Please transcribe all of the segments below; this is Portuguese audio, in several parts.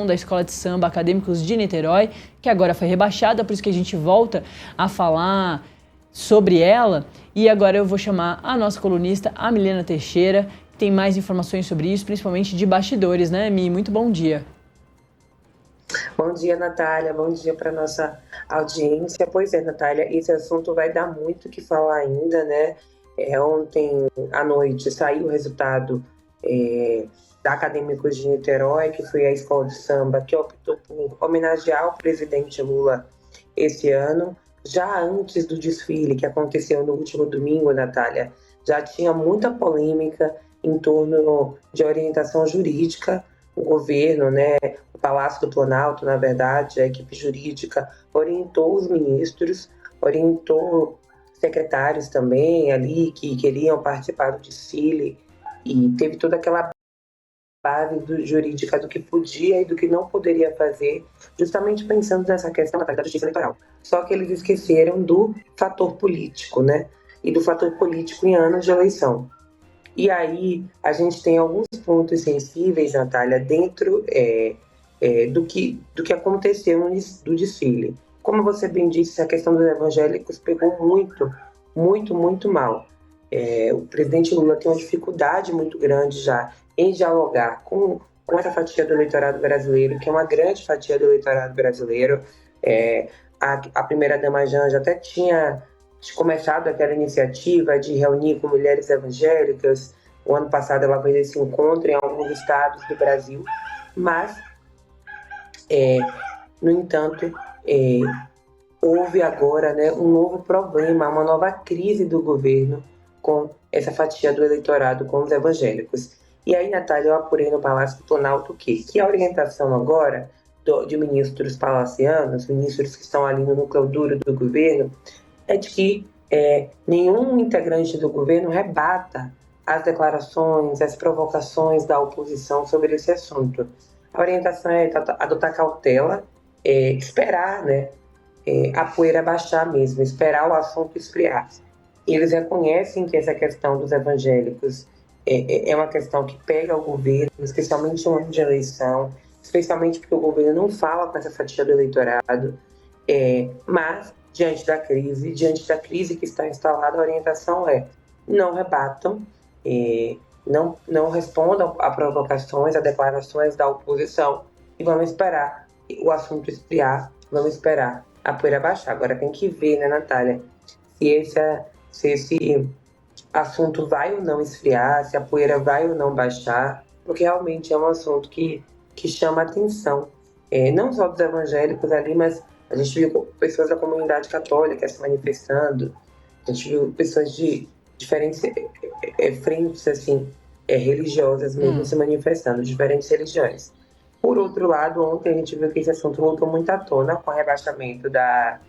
da Escola de Samba Acadêmicos de Niterói, que agora foi rebaixada, por isso que a gente volta a falar sobre ela. E agora eu vou chamar a nossa colunista, a Milena Teixeira, que tem mais informações sobre isso, principalmente de bastidores, né, Mi? Muito bom dia. Bom dia, Natália. Bom dia para nossa audiência. Pois é, Natália, esse assunto vai dar muito o que falar ainda, né? Ontem à noite saiu o resultado da Acadêmicos de Niterói, que foi a escola de samba que optou por homenagear o presidente Lula esse ano. Já antes do desfile que aconteceu no último domingo, Natália, já tinha muita polêmica em torno de orientação jurídica. O governo, né, o Palácio do Planalto, na verdade, a equipe jurídica orientou os ministros, orientou secretários também ali que queriam participar do desfile, e teve toda aquela base jurídica do que podia e do que não poderia fazer, justamente pensando nessa questão da justiça eleitoral. Só que eles esqueceram do fator político, né, e do fator político em anos de eleição. E aí a gente tem alguns pontos sensíveis, Natália, dentro do que aconteceu do desfile. Como você bem disse, a questão dos evangélicos pegou muito mal. O presidente Lula tem uma dificuldade muito grande já em dialogar com essa fatia do eleitorado brasileiro, que é uma grande fatia do eleitorado brasileiro. A primeira-dama Janja até tinha começado aquela iniciativa de reunir com mulheres evangélicas. O ano passado ela fez esse encontro em alguns estados do Brasil, mas, no entanto, houve agora, né, um novo problema, uma nova crise do governo com essa fatia do eleitorado, com os evangélicos. E aí, Natália, eu apurei no Palácio do Planalto que a orientação agora de ministros palacianos, ministros que estão ali no núcleo duro do governo, é de que nenhum integrante do governo rebata as declarações, as provocações da oposição sobre esse assunto. A orientação é adotar cautela, esperar, né, a poeira baixar mesmo, esperar o assunto esfriar. Eles reconhecem que essa questão dos evangélicos é uma questão que pega o governo, especialmente em um ano de eleição, especialmente porque o governo não fala com essa fatia do eleitorado, mas diante da crise que está instalada, a orientação é: não rebatam, não respondam a provocações, a declarações da oposição, e vamos esperar o assunto esfriar, vamos esperar a poeira baixar. Agora tem que ver, né, Natália, se esse assunto vai ou não esfriar, se a poeira vai ou não baixar, porque realmente é um assunto que chama a atenção, não só dos evangélicos ali, mas a gente viu pessoas da comunidade católica se manifestando, a gente viu pessoas de diferentes frentes assim, religiosas mesmo se manifestando, diferentes religiões. Por outro lado, ontem a gente viu que esse assunto voltou muito à tona com o rebaixamento da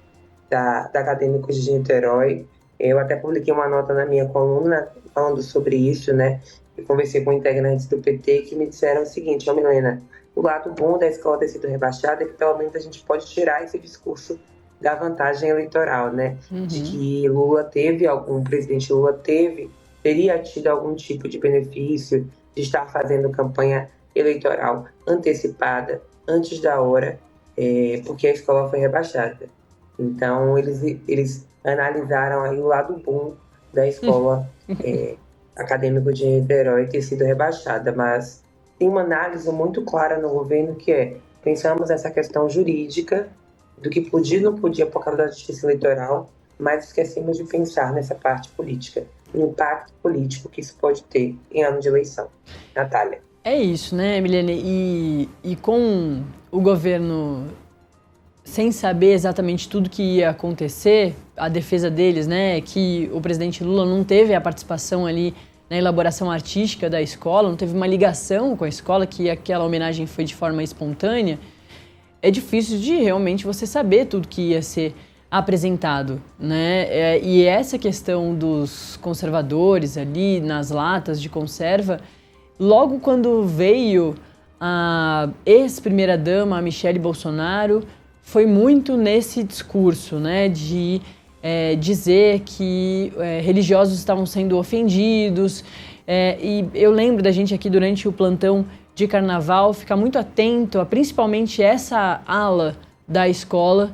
Acadêmicos de Niterói. Eu até publiquei uma nota na minha coluna falando sobre isso, né? Eu conversei com integrantes do PT que me disseram o seguinte: Milena, o lado bom da escola ter sido rebaixada é que pelo menos a gente pode tirar esse discurso da vantagem eleitoral, né? De que o presidente Lula teria tido algum tipo de benefício de estar fazendo campanha eleitoral antecipada, antes da hora, porque a escola foi rebaixada. Então, eles analisaram aí o lado bom da escola acadêmica de Niterói ter sido rebaixada, mas tem uma análise muito clara no governo que pensamos nessa questão jurídica do que podia e não podia por causa da justiça eleitoral, mas esquecemos de pensar nessa parte política, no impacto político que isso pode ter em ano de eleição. Natália. É isso, né, Milene? E com o governo sem saber exatamente tudo que ia acontecer, a defesa deles, né, que o presidente Lula não teve a participação ali na elaboração artística da escola, não teve uma ligação com a escola, que aquela homenagem foi de forma espontânea, é difícil de realmente você saber tudo que ia ser apresentado, né? E essa questão dos conservadores ali nas latas de conserva, logo quando veio a ex-primeira-dama, a Michele Bolsonaro, foi muito nesse discurso, né, de dizer que religiosos estavam sendo ofendidos. E eu lembro da gente aqui durante o plantão de carnaval, ficar muito atento a principalmente essa ala da escola,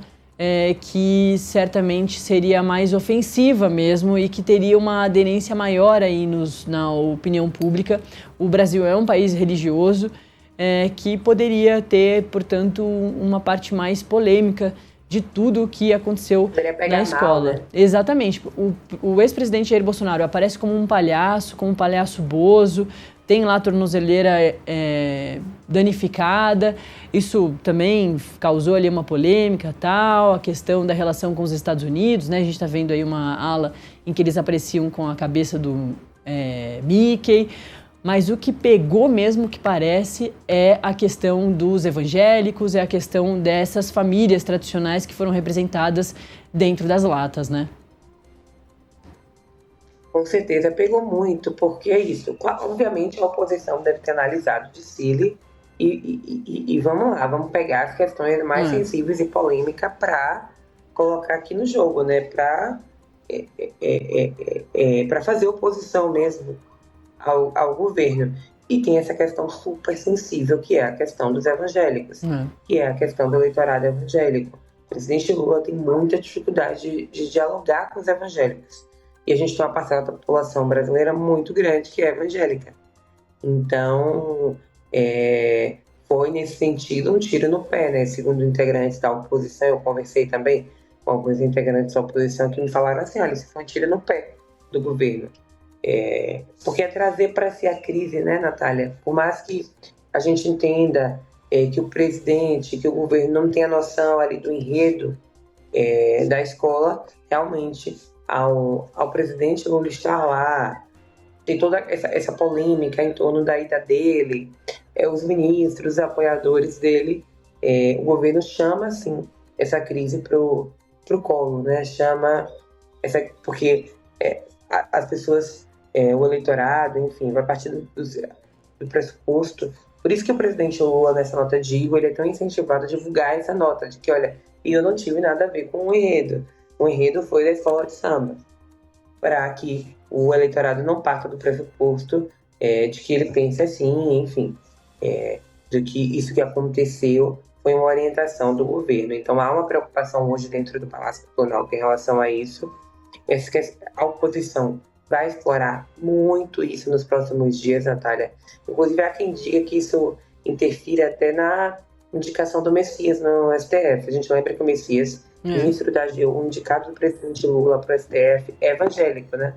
que certamente seria mais ofensiva mesmo e que teria uma aderência maior aí na opinião pública. O Brasil é um país religioso, que poderia ter, portanto, uma parte mais polêmica de tudo o que aconteceu na escola. Mal, né? Exatamente. O ex-presidente Jair Bolsonaro aparece como um palhaço bozo, tem lá a tornozeleira danificada. Isso também causou ali uma polêmica, tal, a questão da relação com os Estados Unidos, né? A gente está vendo aí uma ala em que eles apareciam com a cabeça do Mickey. Mas o que pegou mesmo, que parece, é a questão dos evangélicos, é a questão dessas famílias tradicionais que foram representadas dentro das latas, né? Com certeza pegou muito, porque é isso. Obviamente a oposição deve ter analisado o desfile e vamos lá, vamos pegar as questões mais sensíveis e polêmicas para colocar aqui no jogo, né? Para fazer oposição mesmo ao governo. E tem essa questão super sensível, que é a questão dos evangélicos, que é a questão do eleitorado evangélico. O presidente Lula tem muita dificuldade de dialogar com os evangélicos. E a gente tem uma parcela da população brasileira muito grande que é evangélica. Então, foi nesse sentido um tiro no pé, né? Segundo integrantes da oposição, eu conversei também com alguns integrantes da oposição que me falaram assim, olha, isso foi um tiro no pé do governo. Porque é trazer para si a crise, né, Natália? Por mais que a gente entenda que o presidente, que o governo não tenha noção ali do enredo da escola, realmente, ao presidente Lula estar lá, tem toda essa polêmica em torno da ida dele, os ministros, os apoiadores dele, o governo chama, assim, essa crise pro colo, né? Chama porque as pessoas, o eleitorado, enfim, vai partir do pressuposto. Por isso que o presidente Lula, nessa nota de Igor, ele é tão incentivado a divulgar essa nota, de que, olha, eu não tive nada a ver com o enredo. O enredo foi da escola de samba, para que o eleitorado não parta do pressuposto de que ele pense assim, enfim, de que isso que aconteceu foi uma orientação do governo. Então há uma preocupação hoje dentro do Palácio do Planalto em relação a isso. A oposição vai explorar muito isso nos próximos dias, Natália. Inclusive há quem diga que isso interfere até na indicação do Messias no STF. A gente lembra que o Messias, ministro da AGU, indicado do presidente Lula para o STF, é evangélico, né?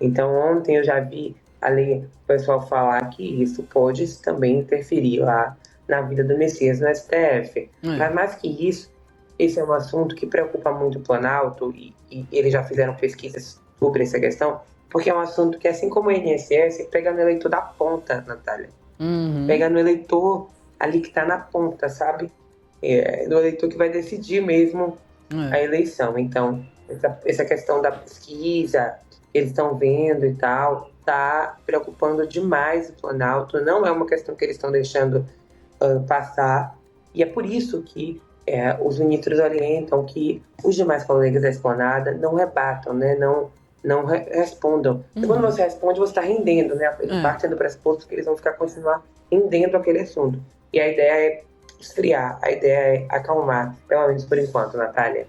Então ontem eu já vi ali o pessoal falar que isso pode também interferir lá na vida do Messias no STF. Mas mais que isso, esse é um assunto que preocupa muito o Planalto e eles já fizeram pesquisas sobre essa questão, porque é um assunto que, assim como o INSS, pega no eleitor da ponta, Natália. Pega no eleitor ali que está na ponta, sabe? No eleitor que vai decidir mesmo a eleição. Então, essa questão da pesquisa, eles estão vendo e tal, está preocupando demais o Planalto. Não é uma questão que eles estão deixando passar. E é por isso que os ministros orientam que os demais colegas da esplanada não rebatam, né? Não respondam. E quando você responde, você está rendendo, né? Parte do pressuposto que eles vão continuar rendendo aquele assunto. E a ideia é esfriar, a ideia é acalmar, pelo menos por enquanto, Natália.